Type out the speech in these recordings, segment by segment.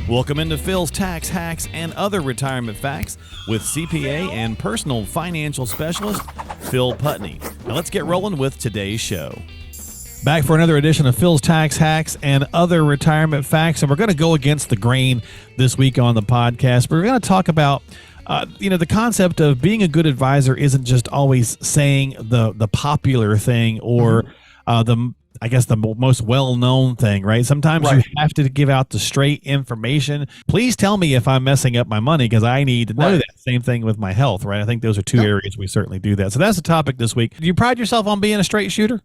Welcome into Phil's Tax Hacks and Other Retirement Facts with CPA and personal financial specialist Phil Putney. Now let's get rolling with today's show. Back for another edition of Phil's Tax Hacks and Other Retirement Facts, and we're going to go against the grain this week on the podcast. We're going to talk about the concept of being a good advisor isn't just always saying the popular thing or the most well-known thing, right? Sometimes you have to give out the straight information. Please tell me if I'm messing up my money because I need to know that. Same thing with my health, right? I think those are two areas we certainly do that. So that's the topic this week. Do you pride yourself on being a straight shooter?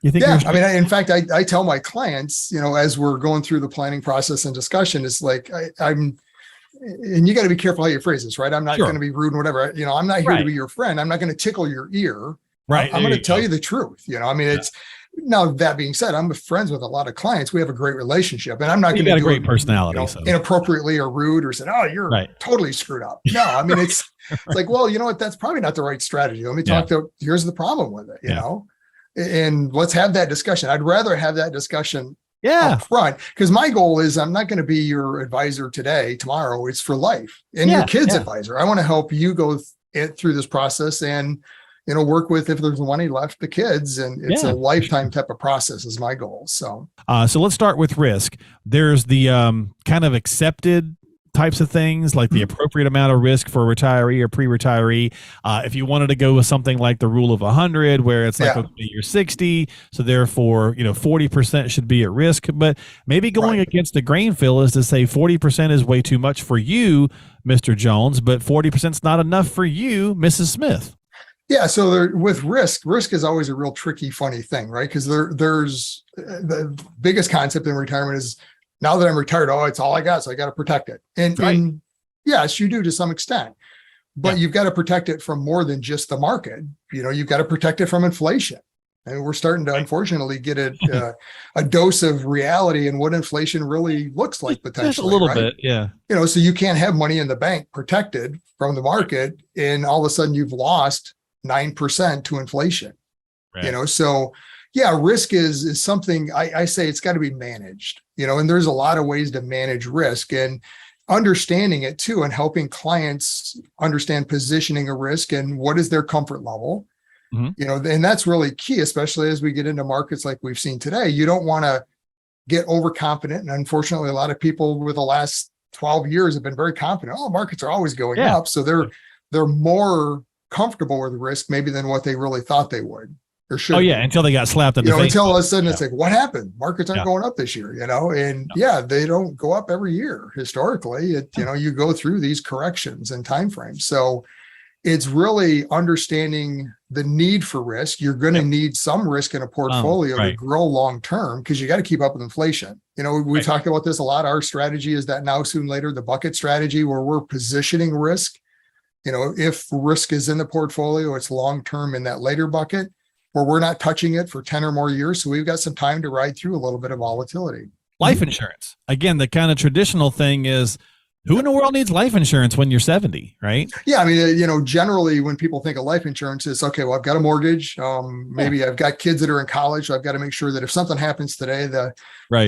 You think in fact, I tell my clients, as we're going through the planning process and discussion, it's like I'm, and you got to be careful how you phrase this, right? I'm not going to be rude and whatever. I'm not here to be your friend. I'm not going to tickle your ear. Right. I'm going to tell you the truth. It's now that being said, I'm friends with a lot of clients. We have a great relationship, and I'm not going to do a great personality, inappropriately or rude or say, "Oh, you're totally screwed up." No, it's like, well, you know what? That's probably not the right strategy. Let me talk to. Here's the problem with it, you know. And let's have that discussion. I'd rather have that discussion up front, because my goal is I'm not going to be your advisor today, tomorrow. It's for life, and your kid's advisor. I want to help you go through this process and, work with, if there's money left, the kids, and it's a lifetime type of process is my goal. So let's start with risk. There's the kind of accepted types of things, like the appropriate amount of risk for a retiree or pre-retiree. If you wanted to go with something like the rule of 100, where it's like, okay, you're 60, so therefore, 40% should be at risk. But maybe going against the grain, Phil, is to say 40% is way too much for you, Mr. Jones, but 40% is not enough for you, Mrs. Smith. Yeah. So with risk is always a real tricky, funny thing, right? Because there's the biggest concept in retirement is, now that I'm retired, it's all I got, so I got to protect it. And yes, you do to some extent, but you've got to protect it from more than just the market. You've got to protect it from inflation. And we're starting to, unfortunately, get a dose of reality and what inflation really looks like potentially. Just a little bit, yeah. So you can't have money in the bank protected from the market, and all of a sudden you've lost 9% to inflation. Right. So risk is something I say it's got to be managed, and there's a lot of ways to manage risk, and understanding it too, and helping clients understand positioning a risk and what is their comfort level, and that's really key, especially as we get into markets like we've seen today. You don't want to get overconfident. And unfortunately, a lot of people with the last 12 years have been very confident. Oh, markets are always going up. So they're more comfortable with the risk maybe than what they really thought they would. Until they got slapped in the face. Until all of a sudden it's like, what happened? Markets aren't going up this year, and they don't go up every year. Historically, you go through these corrections and timeframes. So it's really understanding the need for risk. You're going to need some risk in a portfolio to grow long-term, because you got to keep up with inflation. We talked about this a lot. Our strategy is that now, soon, later, the bucket strategy, where we're positioning risk. If risk is in the portfolio, it's long-term in that later bucket, where we're not touching it for 10 or more years. So we've got some time to ride through a little bit of volatility. Life insurance. Again, the kind of traditional thing is, who in the world needs life insurance when you're 70, right? Yeah. Generally when people think of life insurance, it's okay, well, I've got a mortgage. Maybe I've got kids that are in college. So I've got to make sure that if something happens today, the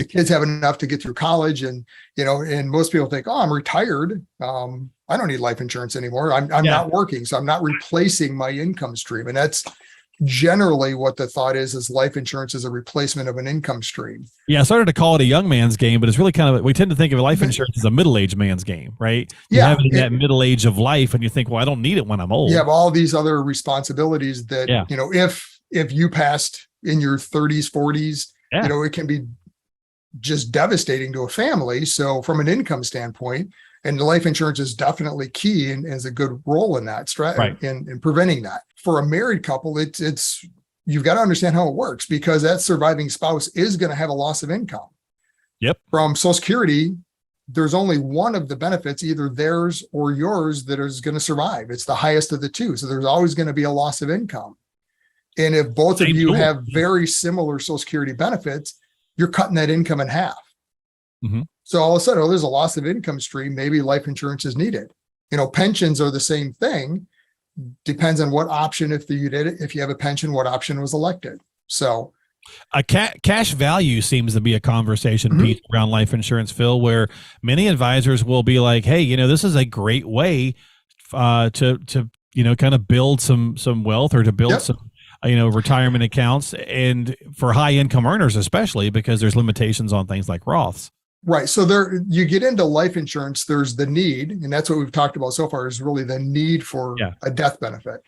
kids have enough to get through college. And, and most people think, I'm retired. I don't need life insurance anymore. I'm not working. So I'm not replacing my income stream. And that's generally what the thought is life insurance is a replacement of an income stream. Yeah, I started to call it a young man's game, but it's really kind of, we tend to think of life insurance as a middle-aged man's game, right? You have it in that middle age of life, and you think, well, I don't need it when I'm old. You have all these other responsibilities that, if you passed in your 30s, 40s, it can be just devastating to a family. So from an income standpoint, and the life insurance is definitely key and has a good role in that in preventing that. For a married couple, it's you've got to understand how it works, because that surviving spouse is going to have a loss of income. Yep. From Social Security, there's only one of the benefits, either theirs or yours, that is going to survive. It's the highest of the two. So there's always going to be a loss of income. And if both of you have very similar Social Security benefits, you're cutting that income in half. Mm-hmm. So all of a sudden, there's a loss of income stream. Maybe life insurance is needed. Pensions are the same thing. Depends on what option, if you have a pension, what option was elected. So A cash value seems to be a conversation Mhm. piece around life insurance, Phil, where many advisors will be like, "Hey, this is a great way to kind of build some wealth or to build Yep. some retirement accounts, and for high income earners especially because there's limitations on things like Roths." Right. So there you get into life insurance, there's the need, and that's what we've talked about so far is really the need for Yeah. a death benefit.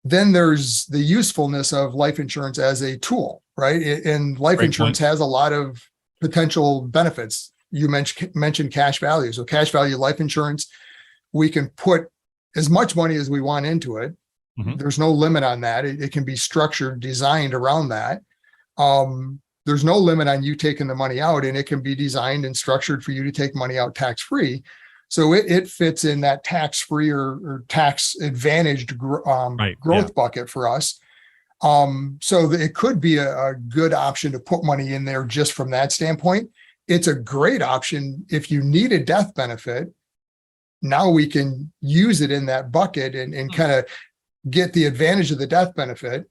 Then there's the usefulness of life insurance as a tool, right? And life Great insurance point. has a lot of potential benefits. You mentioned cash value. So cash value life insurance, we can put as much money as we want into it. Mhm. There's no limit on that. It can be structured, designed around that. There's no limit on you taking the money out, and it can be designed and structured for you to take money out tax free. So it fits in that tax free or tax advantaged Right. growth Yeah. bucket for us. So it could be a good option to put money in there just from that standpoint. It's a great option if you need a death benefit. Now we can use it in that bucket and kind of get the advantage of the death benefit,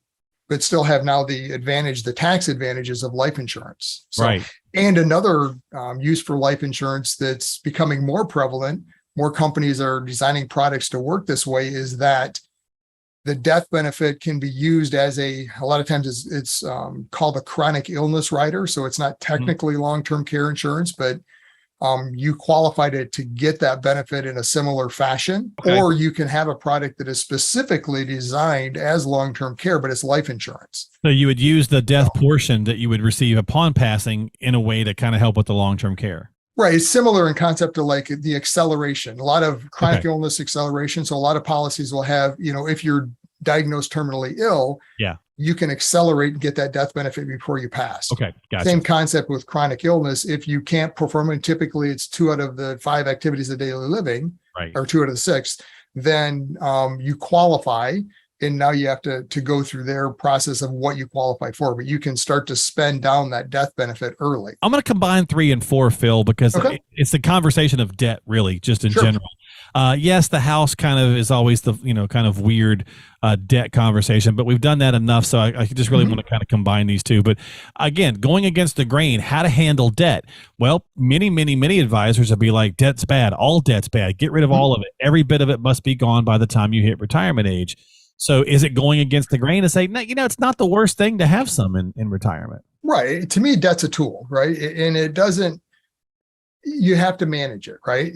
but still have now the tax advantages of life insurance. So, Right. and another use for life insurance that's becoming more prevalent, more companies are designing products to work this way, is that the death benefit can be used as a lot of times it's called a chronic illness rider. So it's not technically long-term care insurance, but you qualify to get that benefit in a similar fashion, Okay. or you can have a product that is specifically designed as long-term care, but it's life insurance. So you would use the death portion that you would receive upon passing in a way to kind of help with the long-term care. Right. It's similar in concept to like the acceleration, a lot of chronic Okay. illness acceleration. So a lot of policies will have, if you're diagnosed terminally ill, Yeah. you can accelerate and get that death benefit before you pass. Okay. Gotcha. Same concept with chronic illness. If you can't perform, and typically it's 2 out of the 5 activities of daily living, Right. or 2 out of the 6, then you qualify. And now you have to go through their process of what you qualify for, but you can start to spend down that death benefit early. I'm going to combine 3 and 4, Phil, because Okay. it's the conversation of debt, really, just in Sure. general. Yes, the house kind of is always the kind of weird debt conversation, but we've done that enough, so I just really want to kind of combine these two. But again, going against the grain, how to handle debt. Well, many advisors will be like, debt's bad, all debt's bad, get rid of all of it. Every bit of it must be gone by the time you hit retirement age. So is it going against the grain to say, no, it's not the worst thing to have some in retirement? Right. To me, debt's a tool, right? And it doesn't, you have to manage it, right?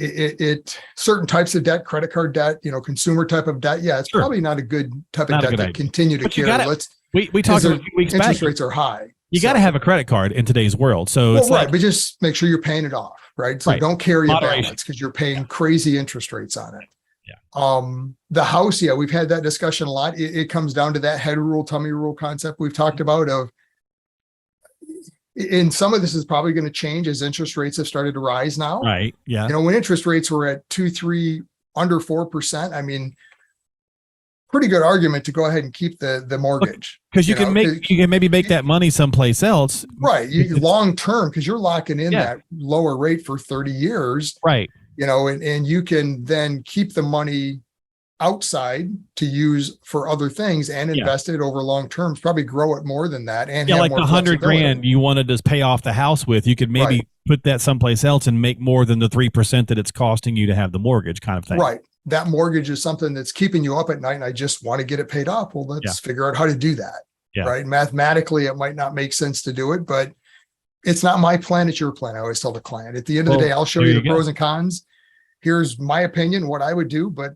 Certain types of debt, credit card debt, consumer type of debt. Yeah, it's Sure. probably not a good type Not of a debt good to idea. continue to But you carry. gotta- We talked a few weeks back. Interest rates are high. You got to have a credit card in today's world. So Well, it's right, like, but just make sure you're paying it off, right? So Right. don't carry a Moderation. balance because you're paying crazy interest rates on it. Yeah. The house, yeah, we've had that discussion a lot. It comes down to that head rule, tummy rule concept we've talked about and some of this is probably going to change as interest rates have started to rise now. right. Yeah. When interest rates were at 2, 3, under 4%, I mean, pretty good argument to go ahead and keep the mortgage. Because you can maybe make that money someplace else. Right. You long term, because you're locking in Yeah. that lower rate for 30 years, Right. and you can then keep the money outside to use for other things and invest it over long terms, probably grow it more than that. And Yeah, have like more the $100,000 flexibility. you wanted to pay off the house with, you could maybe Right. put that someplace else and make more than the 3% that it's costing you to have the mortgage, kind of thing. Right. That mortgage is something that's keeping you up at night and I just want to get it paid off. Well, let's figure out how to do that. Yeah. Right. Mathematically, it might not make sense to do it, but it's not my plan. It's your plan. I always tell the client at the end of the day, I'll show there you you the go. pros and cons. Here's my opinion, what I would do, but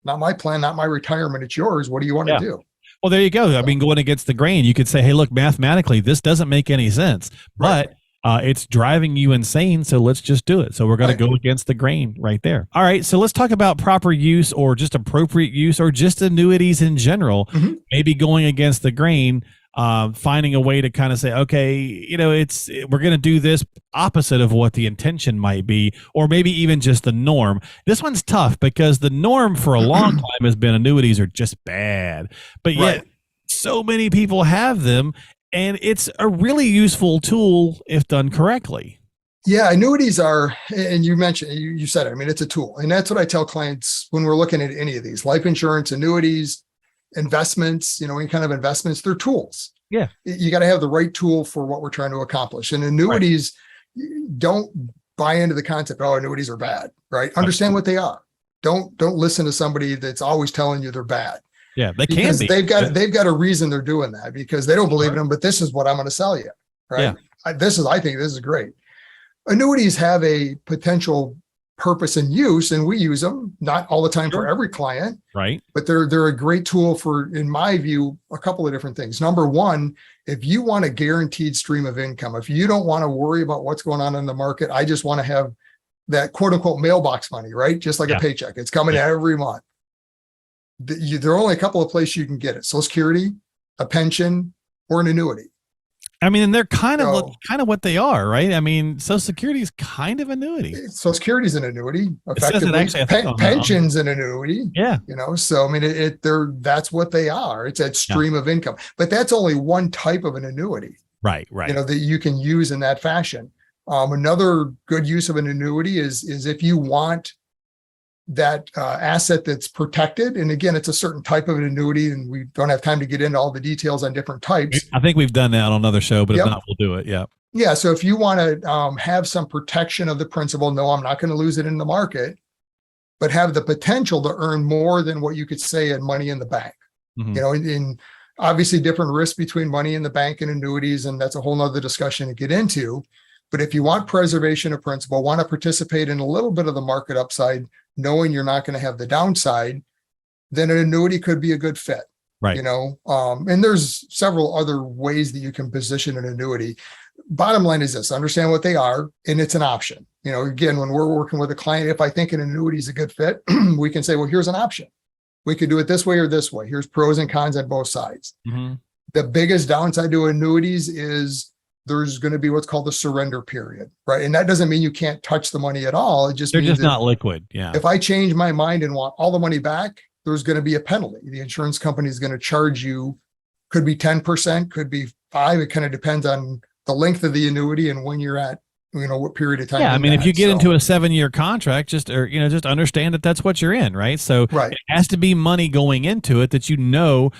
not my plan, not my retirement. It's yours. What do you want Yeah. to do? Well, there you go. I mean, going against the grain, you could say, hey, look, mathematically, this doesn't make any sense, but it's driving you insane. So let's just do it. So we're going to go against the grain right there. All right. So let's talk about proper use or just appropriate use or just annuities in general, maybe going against the grain. Finding a way to kind of say, okay, we're going to do this opposite of what the intention might be, or maybe even just the norm. This one's tough because the norm for a long time has been annuities are just bad, but yet so many people have them, and it's a really useful tool if done correctly. Yeah, annuities are, and you mentioned, you said it, I mean, it's a tool. And that's what I tell clients when we're looking at any of these life insurance, annuities, investments, any kind of investments, they're tools. Yeah. You got to have the right tool for what we're trying to accomplish. And annuities, don't buy into the concept, oh, annuities are bad, right? Understand what they are. Don't listen to somebody that's always telling you they're bad. Yeah, they can Because be. they've got a reason they're doing that, because they don't believe in them, but this is what I'm going to sell you, right? I think this is great. Annuities have a potential purpose and use, and we use them not all the time for every client, right? But they're a great tool for, in my view, a couple of different things. Number one, if you want a guaranteed stream of income, if you don't want to worry about what's going on in the market, I just want to have that quote unquote mailbox money, right? Just like a paycheck, it's coming every month. There are only a couple of places you can get it: Social Security, a pension, or an annuity. I mean, and they're kind of what they are, right? I mean, Social Security is kind of annuity. Social Security is an annuity, effectively. Pension's an annuity. Yeah. So I mean, that's what they are. It's that stream of income, but that's only one type of an annuity. Right. That you can use in that fashion. Another good use of an annuity is if you want that asset that's protected. And again, it's a certain type of an annuity, and we don't have time to get into all the details on different types. I think we've done that on another show, but if not, we'll do it. Yeah. Yeah. So if you want to have some protection of the principal, no, I'm not going to lose it in the market, but have the potential to earn more than what you could say in money in the bank. In obviously different risks between money in the bank and annuities, and that's a whole nother discussion to get into. But if you want preservation of principal, want to participate in a little bit of the market upside, knowing you're not going to have the downside, then an annuity could be a good fit. Right. And there's several other ways that you can position an annuity. Bottom line is this: understand what they are, and it's an option. Again, when we're working with a client, if I think an annuity is a good fit, we can say, well, here's an option. We could do it this way or this way. Here's pros and cons on both sides. Mm-hmm. The biggest downside to annuities is there's going to be what's called the surrender period, right? And that doesn't mean you can't touch the money at all. It just they're means just not liquid. Yeah. If I change my mind and want all the money back, there's going to be a penalty. The insurance company is going to charge you, could be 10%, could be 5%. It kind of depends on the length of the annuity and when you're at, what period of time. Yeah. I mean, if you get into a 7-year contract, just understand that that's what you're in, right? So it has to be money going into it that you're not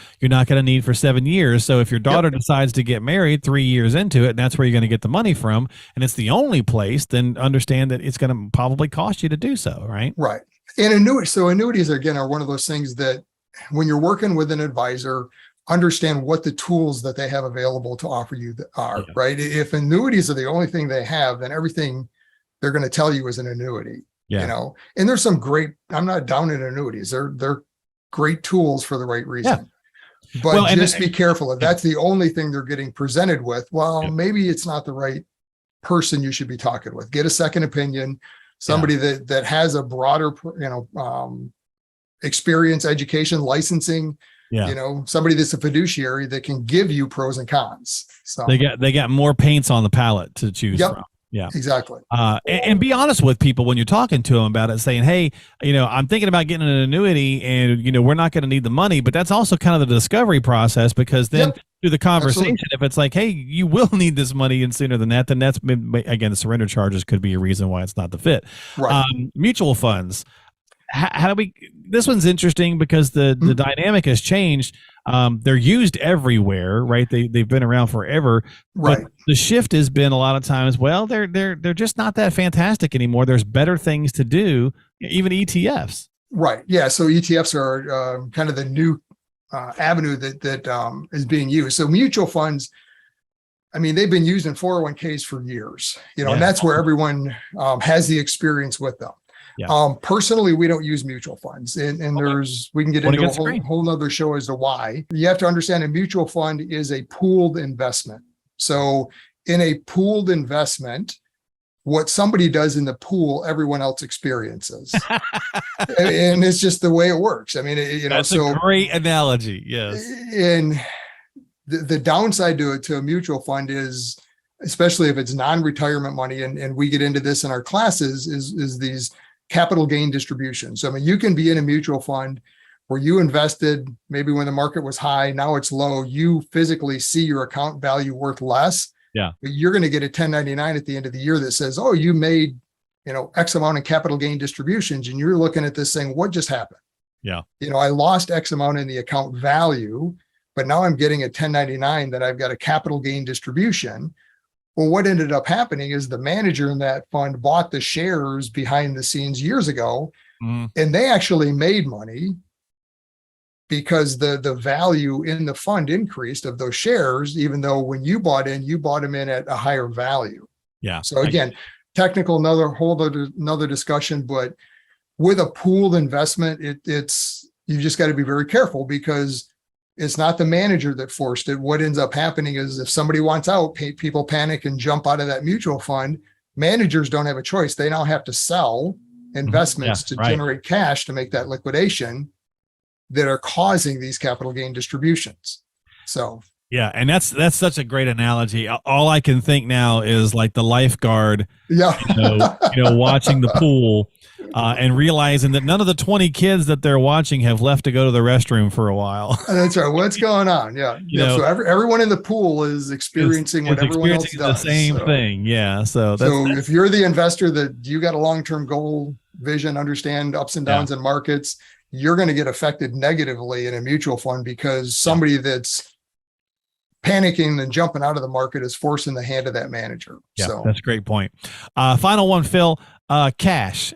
going to need for 7 years. So if your daughter decides to get married 3 years into it, and that's where you're going to get the money from, and it's the only place, then understand that it's going to probably cost you to do so, right? Right. And annuities, again, are one of those things that when you're working with an advisor, understand what the tools that they have available to offer you are, right? If annuities are the only thing they have, then everything they're going to tell you is an annuity, and there's some great, I'm not down in annuities. They're great tools for the right reason, but just be careful. If that's the only thing they're getting presented with, maybe it's not the right person you should be talking with. Get a second opinion, somebody that has a broader, experience, education, licensing, somebody that's a fiduciary that can give you pros and cons. So they got more paints on the palette to choose from. Yeah, exactly. And be honest with people when you're talking to them about it, saying, hey, I'm thinking about getting an annuity, and, we're not going to need the money, but that's also kind of the discovery process, because then through the conversation, if it's like, hey, you will need this money and sooner than that, then that's, again, the surrender charges could be a reason why it's not the fit. Right. Mutual funds. How do we? This one's interesting because the dynamic has changed. They're used everywhere, right? They've been around forever, right? But the shift has been a lot of times, well, they're just not that fantastic anymore. There's better things to do, even ETFs. Right. Yeah. So ETFs are kind of the new avenue that is being used. So mutual funds, I mean, they've been used in 401ks for years, and that's where everyone has the experience with them. Yeah. Personally, we don't use mutual funds, and we can get into a whole nother show as to why. You have to understand a mutual fund is a pooled investment. So in a pooled investment, what somebody does in the pool, everyone else experiences. And it's just the way it works. I mean, that's a great analogy. Yes. And the downside to a mutual fund is, especially if it's non-retirement money, and we get into this in our classes, is these capital gain distributions. So, I mean, you can be in a mutual fund where you invested maybe when the market was high, now it's low. You physically see your account value worth less. Yeah. But you're going to get a 1099 at the end of the year that says, oh, you made, X amount in capital gain distributions. And you're looking at this saying, what just happened? Yeah. I lost X amount in the account value. but now I'm getting a 1099 that I've got a capital gain distribution. Well, what ended up happening is the manager in that fund bought the shares behind the scenes years ago, and they actually made money because the value in the fund increased of those shares, even though when you bought them in at a higher value. Yeah. So again, technical, another discussion, but with a pooled investment, it's you just got to be very careful because it's not the manager that forced it. What ends up happening is if somebody wants out, people panic and jump out of that mutual fund. Managers don't have a choice. They now have to sell investments to generate cash to make that liquidation that are causing these capital gain distributions. So yeah, and that's such a great analogy. All I can think now is like the lifeguard, watching the pool and realizing that none of the 20 kids that they're watching have left to go to the restroom for a while. That's right. What's going on? Yeah. So everyone in the pool is experiencing what everyone else does. The same thing. Yeah. So if you're the investor that you got a long-term goal, vision, understand ups and downs in markets, you're going to get affected negatively in a mutual fund because somebody that's panicking and jumping out of the market is forcing the hand of that manager. Yeah, so that's a great point. Final one, Phil, cash,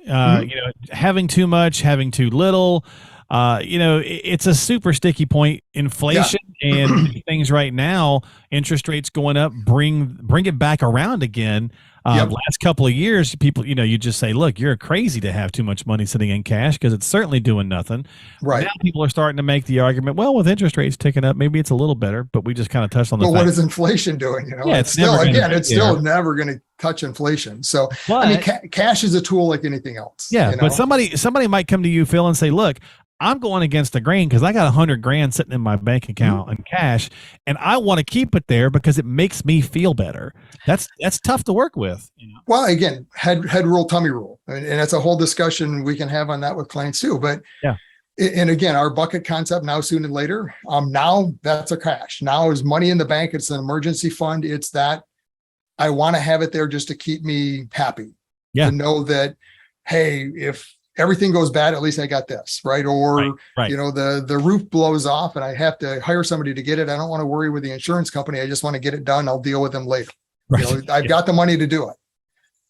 having too much, having too little, it's a super sticky point. Inflation and things right now, interest rates going up, bring it back around again. Last couple of years, people, you just say, look, you're crazy to have too much money sitting in cash because it's certainly doing nothing. Right. Now people are starting to make the argument, well, with interest rates ticking up, maybe it's a little better, but we just kind of touched on the fact. What is inflation doing? It's still never going to touch inflation. So, cash is a tool like anything else. Yeah. But somebody might come to you, Phil, and say, look, I'm going against the grain because I got $100,000 sitting in my bank account in cash, and I want to keep it there because it makes me feel better. That's tough to work with. Well, again, head rule, tummy rule, and that's a whole discussion we can have on that with clients too. But and again, our bucket concept, now, soon, and later. Now that's a cash. Now is money in the bank. It's an emergency fund. It's that I want to have it there just to keep me happy. To know that, hey, if everything goes bad, at least I got this, right? Or, the roof blows off and I have to hire somebody to get it. I don't want to worry with the insurance company. I just want to get it done. I'll deal with them later. Right. I've got the money to do it.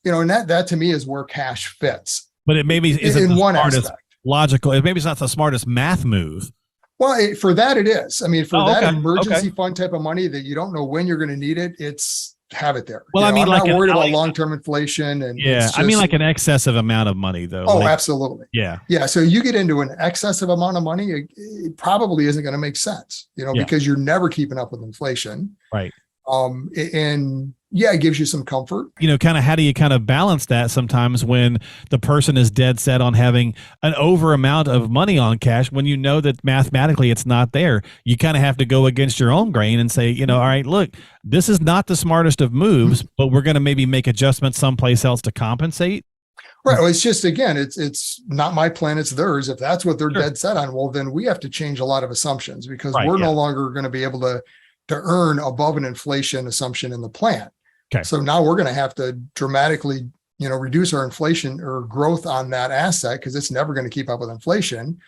And that to me is where cash fits. But it maybe isn't in one aspect. Logical. Maybe it's not the smartest math move. Well, for that it is. I mean, for that emergency fund type of money that you don't know when you're going to need it, it's have it there. Well, I'm not worried about long-term inflation. And I mean like an excessive amount of money though. Oh, absolutely. Yeah. Yeah. So you get into an excessive amount of money, it probably isn't going to make sense, because you're never keeping up with inflation. Right. And it gives you some comfort. Kind of how do you kind of balance that sometimes when the person is dead set on having an over amount of money on cash when you know that mathematically it's not there? You kind of have to go against your own grain and say, all right, look, this is not the smartest of moves, but we're going to maybe make adjustments someplace else to compensate. Right. Well, it's just, again, it's not my plan, it's theirs. If that's what they're dead set on, well, then we have to change a lot of assumptions because we're no longer going to be able to earn above an inflation assumption in the plan. Okay. So now we're going to have to dramatically, reduce our inflation or growth on that asset because it's never going to keep up with inflation.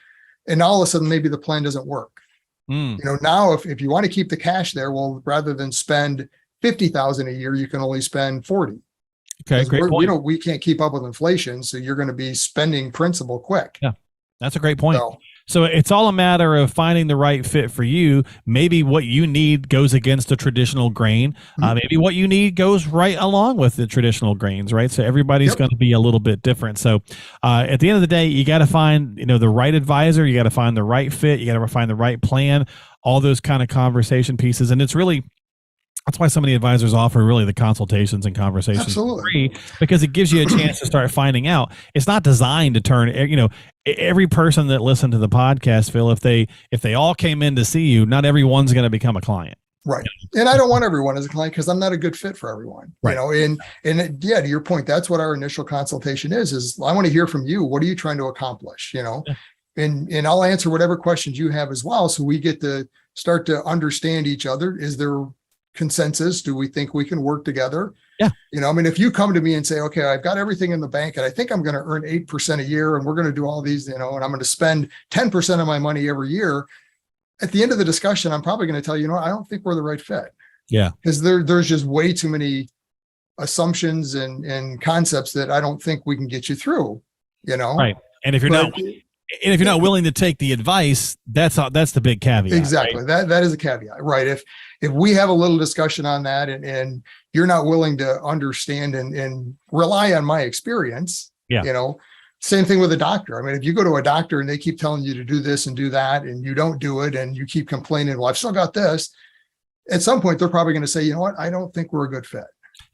And all of a sudden, maybe the plan doesn't work. Now if you want to keep the cash there, well, rather than spend $50,000 a year, you can only spend 40. Okay, great point. We can't keep up with inflation, so you're going to be spending principal quick. Yeah, that's a great point. So it's all a matter of finding the right fit for you. Maybe what you need goes against the traditional grain. Maybe what you need goes right along with the traditional grains, right? So everybody's going to be a little bit different. So at the end of the day, you got to find, the right advisor. You got to find the right fit. You got to find the right plan, all those kind of conversation pieces. And it's really, that's why so many advisors offer really the consultations and conversations for free, because it gives you a chance to start finding out. It's not designed to turn, every person that listened to the podcast, Phil, if they all came in to see you, not everyone's going to become a client. Right. And I don't want everyone as a client because I'm not a good fit for everyone, right. And to your point, that's what our initial consultation is I want to hear from you. What are you trying to accomplish? And I'll answer whatever questions you have as well. So we get to start to understand each other. Is there consensus? Do we think we can work together? Yeah. If you come to me and say, okay, I've got everything in the bank and I think I'm going to earn 8% a year and we're going to do all these, and I'm going to spend 10% of my money every year. at the end of the discussion, I'm probably going to tell you, I don't think we're the right fit. Yeah. Because there's just way too many assumptions and concepts that I don't think we can get you through, Right. And if you're not willing to take the advice, that's the big caveat. Exactly. Right? That is a caveat, right? If we have a little discussion on that and you're not willing to understand and rely on my experience, same thing with a doctor. I mean, if you go to a doctor and they keep telling you to do this and do that, and you don't do it, and you keep complaining, well, I've still got this. At some point, they're probably going to say, you know what? I don't think we're a good fit.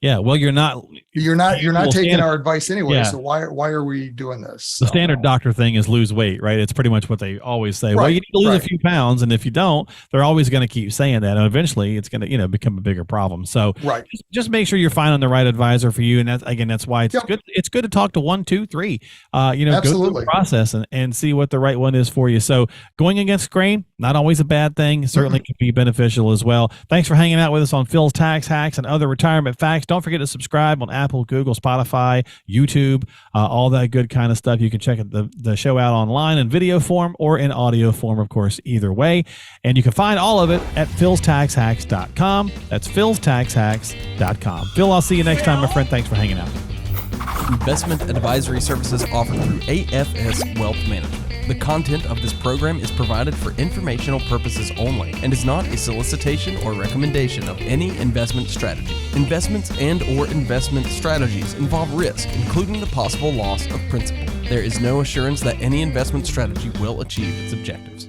Yeah. Well, you're not taking our advice anyway. Yeah. So why are we doing this? The standard doctor thing is lose weight, right? It's pretty much what they always say. Right, well, you need to lose a few pounds. And if you don't, they're always going to keep saying that. And eventually it's going to, become a bigger problem. So just make sure you're finding the right advisor for you. And that's why it's good. It's good to talk to 1, 2, 3, Absolutely. Go through the process and see what the right one is for you. So going against grain, not always a bad thing. Certainly can be beneficial as well. Thanks for hanging out with us on Phil's Tax Hacks and Other Retirement Facts. Don't forget to subscribe on Apple, Google, Spotify, YouTube, all that good kind of stuff. You can check the show out online in video form or in audio form, of course, either way. And you can find all of it at philstaxhacks.com. That's philstaxhacks.com. Phil, I'll see you next time, my friend. Thanks for hanging out. Investment advisory services offered through AFS Wealth Management. The content of this program is provided for informational purposes only and is not a solicitation or recommendation of any investment strategy. Investments and/or investment strategies involve risk, including the possible loss of principal. There is no assurance that any investment strategy will achieve its objectives.